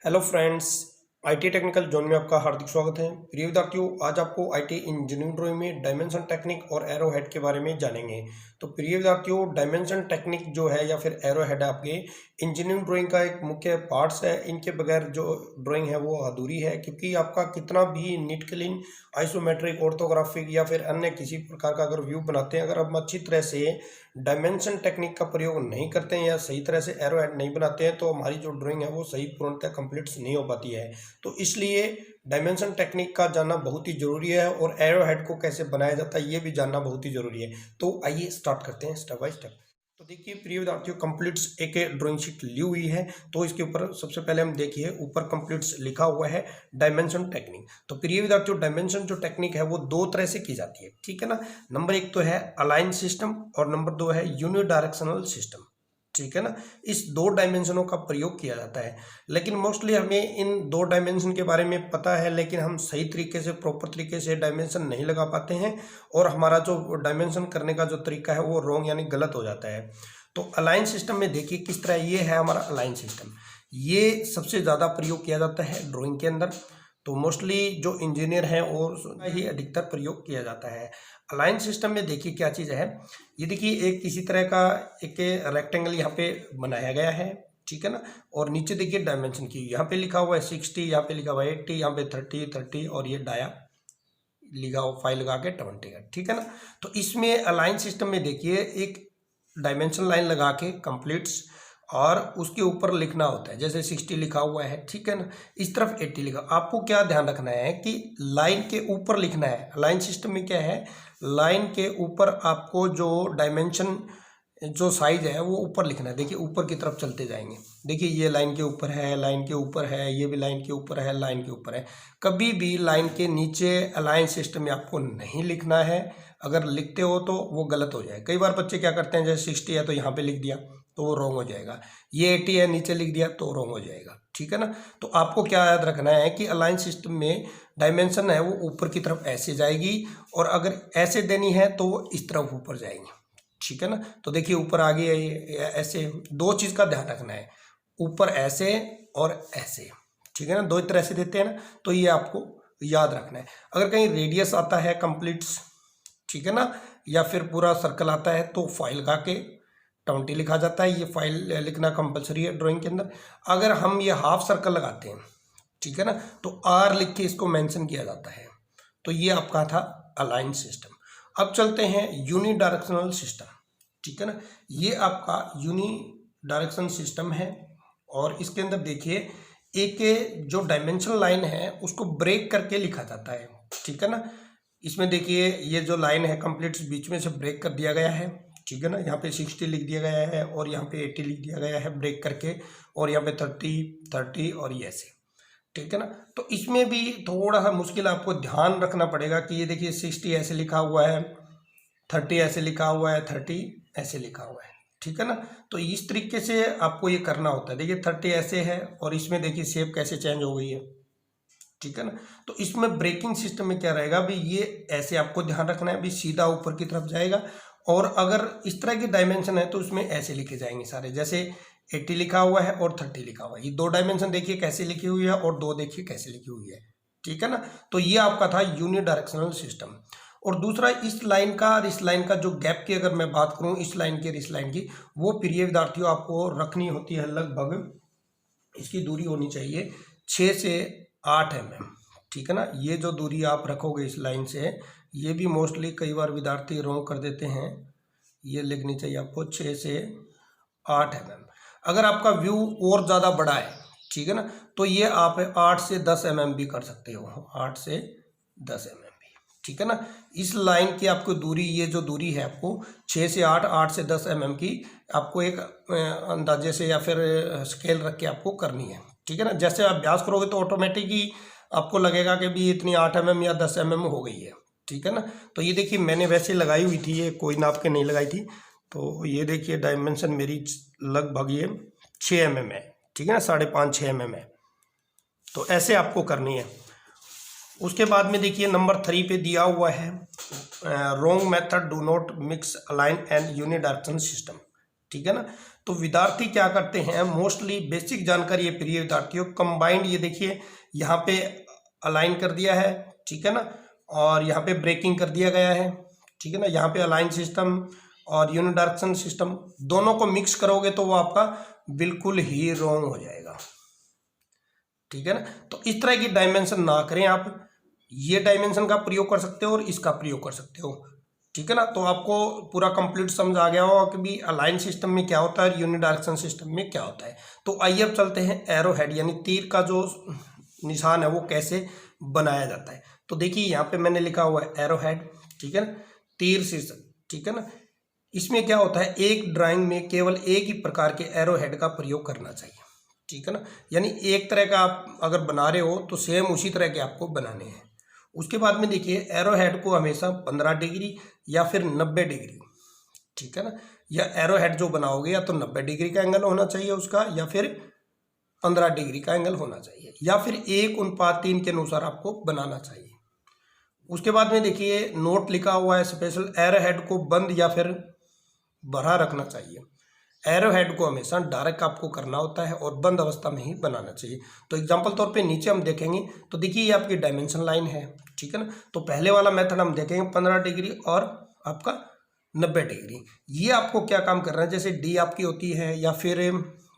Hello friends, IT technical zone में आपका हार्दिक स्वागत है। प्रिय विद्यार्थियों, आज आपको आईटी इंजीनियरिंग ड्राइंग में डायमेंशन टेक्निक और एरो हेड के बारे में जानेंगे। तो प्रिय विद्यार्थियों, डायमेंशन टेक्निक जो है या फिर एरो हेड आपके इंजीनियरिंग ड्राइंग का एक मुख्य पार्ट्स है। इनके बगैर जो ड्राइंग है वो अधूरी है, क्योंकि आपका कितना भी नीट क्लीन आइसोमेट्रिक ऑर्थोग्राफिक या फिर अन्य किसी प्रकार का अगर व्यू बनाते हैं, अगर हम अच्छी तरह से डायमेंशन टेक्निक का प्रयोग नहीं करते हैं या सही तरह से एरो हेड नहीं बनाते हैं, तो हमारी जो ड्राइंग है वो सही पूर्णतः कंप्लीट नहीं हो पाती है। तो इसलिए डायमेंशन टेक्निक का जानना बहुत ही जरूरी है और एरो हेड को कैसे बनाया जाता है ये भी जानना बहुत ही जरूरी है। तो आइए स्टार्ट करते हैं स्टेप बाय स्टेप। तो देखिए प्रिय विद्यार्थियों, कंप्लीट्स एक ड्राइंग शीट ली हुई है। तो इसके ऊपर सबसे पहले हम देखिए, ऊपर कंप्लीट्स लिखा हुआ है डायमेंशन टेक्निक। तो प्रिय विद्यार्थियों, डायमेंशन जो टेक्निक है वो दो तरह से की जाती है, ठीक है ना। नंबर एक तो है अलाइन सिस्टम और नंबर दो है यूनिडायरेक्शनल सिस्टम, ठीक है ना। इस दो डायमेंशनों का प्रयोग किया जाता है, लेकिन मोस्टली हमें इन दो डायमेंशन के बारे में पता है, लेकिन हम सही तरीके से प्रॉपर तरीके से डायमेंशन नहीं लगा पाते हैं और हमारा जो डायमेंशन करने का जो तरीका है वो रॉन्ग यानी गलत हो जाता है। तो अलाइन सिस्टम में देखिए किस तरह, ये है हमारा अलाइन सिस्टम। ये सबसे ज़्यादा प्रयोग किया जाता है ड्राइंग के अंदर। तो मोस्टली जो इंजीनियर हैं और ही अधिकतर प्रयोग किया जाता है। अलाइन सिस्टम में देखिए क्या चीज़ है। ये देखिए एक किसी तरह का एक रेक्टेंगल यहाँ पे बनाया गया है, ठीक है ना। और नीचे देखिए डायमेंशन की, यहाँ पे लिखा हुआ है 60, यहाँ पे लिखा हुआ है 80, यहाँ पे 30 और ये डाया लिखा हुआ 5 लगा के 20 का, ठीक है ना। तो इसमें अलाइन सिस्टम में देखिए एक डायमेंशन लाइन लगा के कंप्लीट्स और उसके ऊपर लिखना होता है, जैसे 60 लिखा हुआ है, ठीक है ना। इस तरफ 80 लिखा। आपको क्या ध्यान रखना है कि लाइन के ऊपर लिखना है। लाइन सिस्टम में क्या है, लाइन के ऊपर आपको जो डायमेंशन जो साइज है वो ऊपर लिखना है। देखिए ऊपर की तरफ चलते जाएंगे। देखिए ये लाइन के ऊपर है, लाइन के ऊपर है, ये भी लाइन के ऊपर है, लाइन के ऊपर है। कभी भी लाइन के नीचे अलाइन सिस्टम में आपको नहीं लिखना है। अगर लिखते हो तो वो गलत हो जाए। कई बार बच्चे क्या करते हैं, जैसे 60 है तो यहाँ पे लिख दिया तो वो रॉन्ग हो जाएगा, ये 80 है नीचे लिख दिया तो रॉन्ग हो जाएगा, ठीक है ना। तो आपको क्या याद रखना है कि अलाइन सिस्टम में डायमेंशन है वो ऊपर की तरफ ऐसे जाएगी और अगर ऐसे देनी है तो वो इस तरफ ऊपर जाएंगी, ठीक है ना। तो देखिए ऊपर आ गया ये ऐसे। दो चीज़ का ध्यान रखना है, ऊपर ऐसे और ऐसे, ठीक है ना। दो तरह से देते हैं ना, तो ये आपको याद रखना है। अगर कहीं रेडियस आता है कंप्लीट्स, ठीक है ना, या फिर पूरा सर्कल आता है तो फाइल लगा के 20 लिखा जाता है। ये फाइल लिखना कंपलसरी है ड्राइंग के अंदर। अगर हम ये हाफ सर्कल लगाते हैं, ठीक है ना, तो आर लिख के इसको मेंशन किया जाता है। तो ये आपका था अलाइन सिस्टम। अब चलते हैं यूनि डायरेक्शनल सिस्टम, ठीक है ना। ये आपका यूनि डायरेक्शन सिस्टम है और इसके अंदर देखिए एक जो डायमेंशन लाइन है उसको ब्रेक करके लिखा जाता है, ठीक है ना। इसमें देखिए ये जो लाइन है कंप्लीट बीच में से ब्रेक कर दिया गया है, ठीक है ना। यहाँ पे 60 लिख दिया गया है और यहाँ पे 80 लिख दिया गया है ब्रेक करके, और यहाँ पे 30 और ये ऐसे, ठीक है ना। तो इसमें भी थोड़ा सा मुश्किल आपको ध्यान रखना पड़ेगा कि ये देखिए 60 ऐसे लिखा हुआ है, 30 ऐसे लिखा हुआ है, 30 ऐसे लिखा हुआ है, ठीक है ना। तो इस तरीके से आपको ये करना होता है। देखिए 30 ऐसे है और इसमें देखिए शेप कैसे चेंज हो गई है, ठीक है ना। तो इसमें ब्रेकिंग सिस्टम में क्या रहेगा भी, ये ऐसे आपको ध्यान रखना है भी सीधा ऊपर की तरफ जाएगा। और अगर इस तरह की डायमेंशन है तो उसमें ऐसे लिखे जाएंगे सारे, जैसे 80 लिखा हुआ है और 30 लिखा हुआ है। ये दो डायमेंशन देखिए कैसे लिखी हुई है और दो देखिए कैसे लिखी हुई है, ठीक है ना। तो ये आपका था यूनिडायरेक्शनल सिस्टम। और दूसरा इस लाइन का और इस लाइन का जो गैप की अगर मैं बात करूं, इस लाइन की और इस लाइन की, वो प्रिय विद्यार्थियों आपको रखनी होती है लगभग, इसकी दूरी होनी चाहिए 6 से 8 mm, ठीक है ना। ये जो दूरी आप रखोगे इस लाइन से, ये भी मोस्टली कई बार विद्यार्थी रॉन्ग कर देते हैं। ये लिखनी चाहिए आपको 6 से 8 mm। अगर आपका व्यू और ज़्यादा बड़ा है, ठीक है ना, तो ये आप 8 से 10 mm भी कर सकते हो, 8 से 10 mm भी, ठीक है ना। इस लाइन की आपको दूरी, ये जो दूरी है आपको 6 से 8, 8 से 10 mm की आपको एक अंदाजे से या फिर स्केल रख के आपको करनी है, ठीक है ना। जैसे आप अभ्यास करोगे तो ऑटोमेटिक ही आपको लगेगा कि भी इतनी 8 mm या 10 mm हो गई है, ठीक है ना। तो ये देखिए मैंने वैसे लगाई हुई थी, ये कोई नाप के नहीं लगाई थी। तो ये देखिए डायमेंशन मेरी लगभग ये 6 mm है, ठीक है ना, 5.5-6 mm है। तो ऐसे आपको करनी है। उसके बाद में देखिए नंबर 3 पे दिया हुआ है wrong method, do not mix align and unidirection system, ठीक है ना। तो विद्यार्थी क्या करते हैं, मोस्टली बेसिक जानकारी है प्रिय विद्यार्थियों, कंबाइंड, ये देखिए यहाँ पे अलाइन कर दिया है, ठीक है ना, और यहाँ पे ब्रेकिंग कर दिया गया है, ठीक है ना, यहाँ पे अलाइन सिस्टम और यूनिडायरेक्शन सिस्टम, दोनों को मिक्स करोगे तो वो आपका बिल्कुल ही रॉन्ग हो जाएगा, ठीक है ना। तो इस तरह की डायमेंशन ना करें आप, ये डायमेंशन का प्रयोग कर सकते हो और इसका प्रयोग कर सकते हो, ठीक है ना। तो आपको पूरा कंप्लीट समझ आ गया होगा कि भी अलाइन सिस्टम में क्या होता है, यूनिडायरेक्शन सिस्टम में क्या होता है। तो आइए अब चलते हैं एरो हेड यानी तीर का जो निशान है वो कैसे बनाया जाता है। तो देखिए यहाँ पे मैंने लिखा हुआ है एरो हेड, ठीक है ना, तीर शीर्षक, ठीक है ना। इसमें क्या होता है, एक ड्राइंग में केवल एक ही प्रकार के एरो हेड का प्रयोग करना चाहिए, ठीक है ना। यानी एक तरह का आप अगर बना रहे हो तो सेम उसी तरह के आपको बनाने हैं। उसके बाद में देखिए एरो हेड को हमेशा 15 डिग्री या फिर 90 डिग्री, ठीक है ना, या एरो हेड जो बनाओगे या तो 90 डिग्री का एंगल होना चाहिए उसका, या फिर 15 डिग्री का एंगल होना चाहिए, या फिर 1:3 के अनुसार आपको बनाना चाहिए। उसके बाद में देखिए नोट लिखा हुआ है स्पेशल, एरो हेड को बंद या फिर भरा रखना चाहिए। एरो हेड को हमेशा डायरेक्ट आपको करना होता है और बंद अवस्था में ही बनाना चाहिए। तो एग्जांपल तौर पे नीचे हम देखेंगे, तो देखिए ये आपकी डायमेंशन लाइन है, ठीक है ना। तो पहले वाला मेथड हम देखेंगे 15 डिग्री और आपका 90 डिग्री। ये आपको क्या काम कर रहा है, जैसे डी आपकी होती है या फिर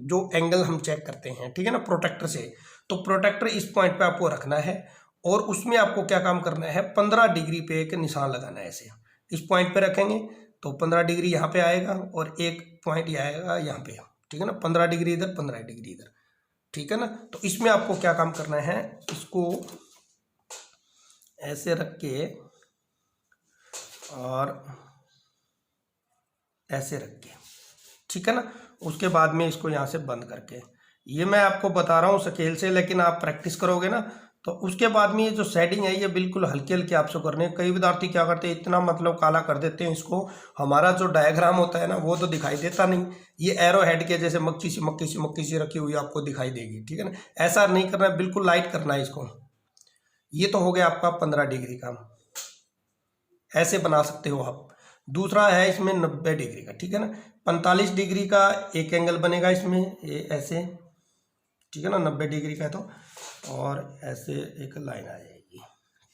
जो एंगल हम चेक करते हैं, ठीक है ना, प्रोटेक्टर से, तो प्रोटेक्टर इस पॉइंट पे आपको रखना है और उसमें आपको क्या काम करना है, 15 डिग्री पे एक निशान लगाना है। ऐसे इस पॉइंट पे रखेंगे तो 15 डिग्री यहाँ पे आएगा और एक पॉइंट ये आएगा यहाँ पे, ठीक है ना, 15 डिग्री इधर, 15 डिग्री इधर, ठीक है ना। तो इसमें आपको क्या काम करना है, इसको ऐसे रख के और ऐसे रख के, ठीक है ना। उसके बाद में इसको यहाँ से बंद करके, ये मैं आपको बता रहा हूँ स्केल से, लेकिन आप प्रैक्टिस करोगे ना तो उसके बाद में ये जो शेडिंग है ये बिल्कुल हल्के हल्के आपसे करने हैं। कई विद्यार्थी क्या करते हैं, इतना मतलब काला कर देते हैं इसको, हमारा जो डायग्राम होता है ना वो तो दिखाई देता नहीं, ये एरो हेड के जैसे मक्खी सी रखी हुई आपको दिखाई देगी, ठीक है ना। ऐसा नहीं करना है, बिल्कुल लाइट करना है इसको। ये तो हो गया आपका 15 डिग्री का, ऐसे बना सकते हो आप। दूसरा है इसमें 90 डिग्री का, ठीक है ना, 45 डिग्री का एक एंगल बनेगा इसमें, ये ऐसे, ठीक है ना, 90 डिग्री का है तो, और ऐसे एक लाइन आ जाएगी,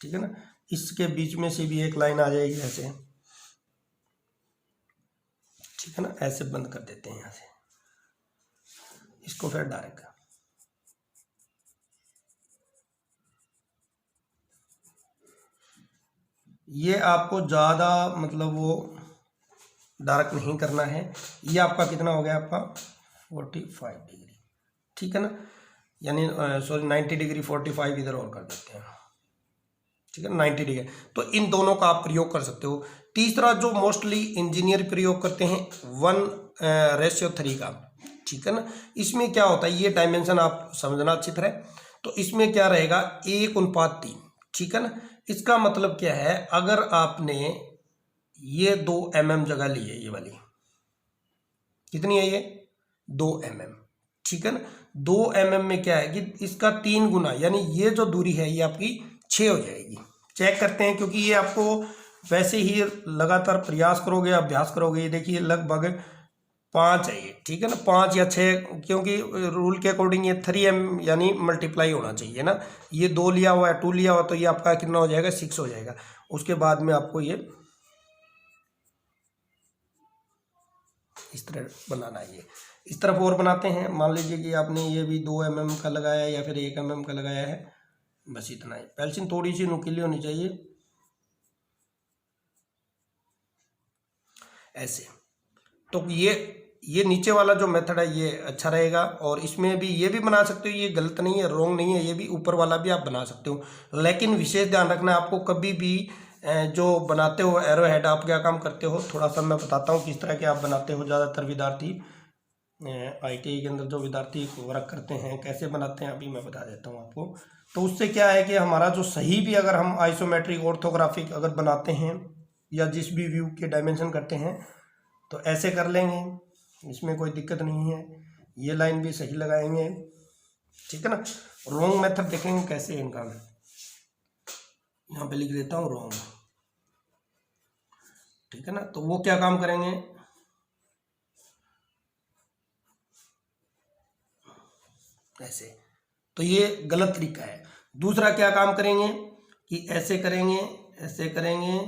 ठीक है ना, इसके बीच में से भी एक लाइन आ जाएगी ऐसे, ठीक है ना। ऐसे बंद कर देते हैं यहाँ से इसको, फिर डायरेक्ट ये आपको ज़्यादा मतलब वो डार्क नहीं करना है। ये आपका कितना हो गया, आपका 45 डिग्री, ठीक है ना, यानी सॉरी 90 डिग्री, 45 इधर और कर देते हैं, ठीक है, 90 डिग्री। तो इन दोनों का आप प्रयोग कर सकते हो। तीसरा जो मोस्टली इंजीनियर प्रयोग करते हैं 1:3 का, ठीक है ना। इसमें क्या होता है, ये डायमेंशन आप समझना अच्छी तरह। तो इसमें क्या रहेगा, 1:3, ठीक है ना। इसका मतलब क्या है, अगर आपने ये 2 mm जगह ली है, ये वाली कितनी है, ये 2 mm, ठीक है ना। 2 mm में क्या है कि इसका 3 गुना, यानी ये जो दूरी है ये आपकी 6 हो जाएगी। चेक करते हैं, क्योंकि ये आपको वैसे ही लगातार प्रयास करोगे, अभ्यास करोगे, ये देखिए लगभग 5 है ये, ठीक है ना, 5 या 6, क्योंकि रूल के अकॉर्डिंग ये 3 यानी मल्टीप्लाई होना चाहिए ना। ये 2 लिया हुआ है, 2 लिया हुआ, तो ये आपका कितना हो जाएगा, 6 हो जाएगा। उसके बाद में आपको ये इस तरह बनाना है। ये इस तरफ और बनाते हैं, मान लीजिए कि आपने ये भी 2 mm का लगाया है या फिर 1 mm का लगाया है, बस इतना ही। पेंसिल थोड़ी सी नुकीली होनी चाहिए, ऐसे। तो ये नीचे वाला जो मेथड है ये अच्छा रहेगा, और इसमें भी ये भी बना सकते हो, ये गलत नहीं है, रॉन्ग नहीं है, ये भी ऊपर वाला भी आप बना सकते हो। लेकिन विशेष ध्यान रखना है आपको, कभी भी जो बनाते हो एरो हेड, आप क्या काम करते हो, थोड़ा सा मैं बताता हूँ किस तरह के आप बनाते हो। ज़्यादातर विद्यार्थी ITI के अंदर जो विद्यार्थी वर्क करते हैं कैसे बनाते हैं, अभी मैं बता देता हूँ आपको। तो उससे क्या है कि हमारा जो सही भी अगर हम आइसोमेट्रिक ऑर्थोग्राफिक अगर बनाते हैं या जिस भी व्यू के डायमेंशन करते हैं तो ऐसे कर लेंगे, इसमें कोई दिक्कत नहीं है। ये लाइन भी सही लगाएंगे, ठीक है ना। रॉन्ग मेथड देखेंगे कैसे इनका, यहाँ पे लिख देता हूँ रॉन्ग, ठीक है ना। तो वो क्या काम करेंगे, ऐसे, तो ये गलत तरीका है। दूसरा क्या काम करेंगे कि ऐसे करेंगे, ऐसे करेंगे,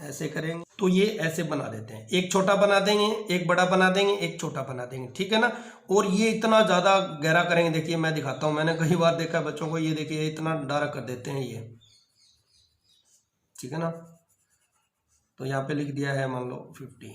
ऐसे करेंगे, तो ये ऐसे बना देते हैं, एक छोटा बना देंगे, एक बड़ा बना देंगे, एक छोटा बना देंगे, ठीक है ना। और ये इतना ज़्यादा गहरा करेंगे, देखिए मैं दिखाता हूँ, मैंने कई बार देखा बच्चों को, ये देखिए इतना डार्क कर देते हैं ये, ठीक है ना। तो यहाँ पे लिख दिया है मान लो 50,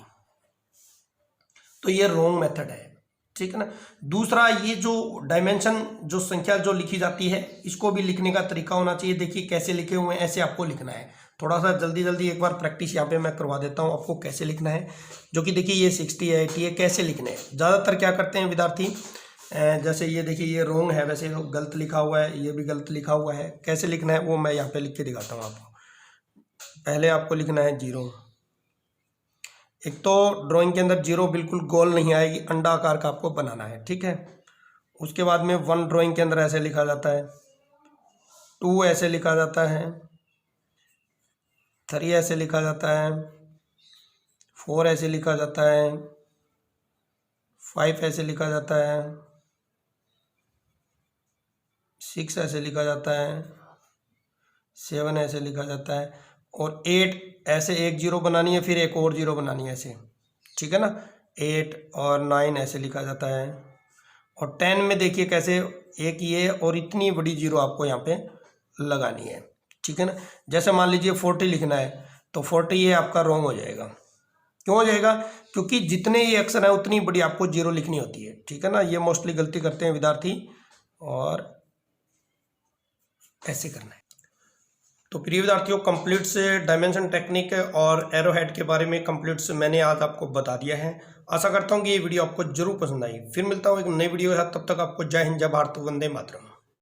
तो ये रॉन्ग मेथड है, ठीक है ना। दूसरा, ये जो डायमेंशन, जो संख्या जो लिखी जाती है, इसको भी लिखने का तरीका होना चाहिए। देखिए कैसे लिखे हुए हैं, ऐसे आपको लिखना है। थोड़ा सा जल्दी जल्दी एक बार प्रैक्टिस यहाँ पे मैं करवा देता हूँ आपको कैसे लिखना है, जो कि देखिए ये 60 है, 80 है, कैसे लिखने हैं। ज़्यादातर क्या करते हैं विद्यार्थी, जैसे ये देखिए ये रॉन्ग है, वैसे गलत लिखा हुआ है, ये भी गलत लिखा हुआ है। कैसे लिखना है वो मैं यहाँ पे लिख के दिखाता हूँ आपको। पहले आपको लिखना है 0। एक तो ड्राइंग के अंदर 0 बिल्कुल गोल नहीं आएगी, अंडा आकार का आपको बनाना है, ठीक है। उसके बाद में 1 ड्राइंग के अंदर ऐसे लिखा जाता है, 2 ऐसे लिखा जाता है, 3 ऐसे लिखा जाता है, 4 ऐसे लिखा जाता है, 5 ऐसे लिखा जाता है, 6 ऐसे लिखा जाता है, 7 ऐसे लिखा जाता है, और 8 ऐसे एक 0 बनानी है, फिर एक और 0 बनानी है ऐसे, ठीक है ना। 8 और 9 ऐसे लिखा जाता है, और 10 में देखिए कैसे एक ये और इतनी बड़ी 0 आपको यहाँ पे लगानी है, ठीक है ना। जैसे मान लीजिए 40 लिखना है, तो 40 ये आपका रॉन्ग हो जाएगा। क्यों हो जाएगा? क्योंकि जितने ये अक्षर है उतनी बड़ी आपको 0 लिखनी होती है, ठीक है ना। ये मोस्टली गलती करते हैं विद्यार्थी, और ऐसे करना है। तो प्रिय विद्यार्थियों, कंप्लीट्स डायमेंशन टेक्निक और एरो हेड के बारे में कंप्लीट्स मैंने आज आपको बता दिया है। आशा करता हूँ कि ये वीडियो आपको जरूर पसंद आई। फिर मिलता हूँ एक नई वीडियो है, तब तक आपको जय हिंद, जय भारत, वंदे मातरम।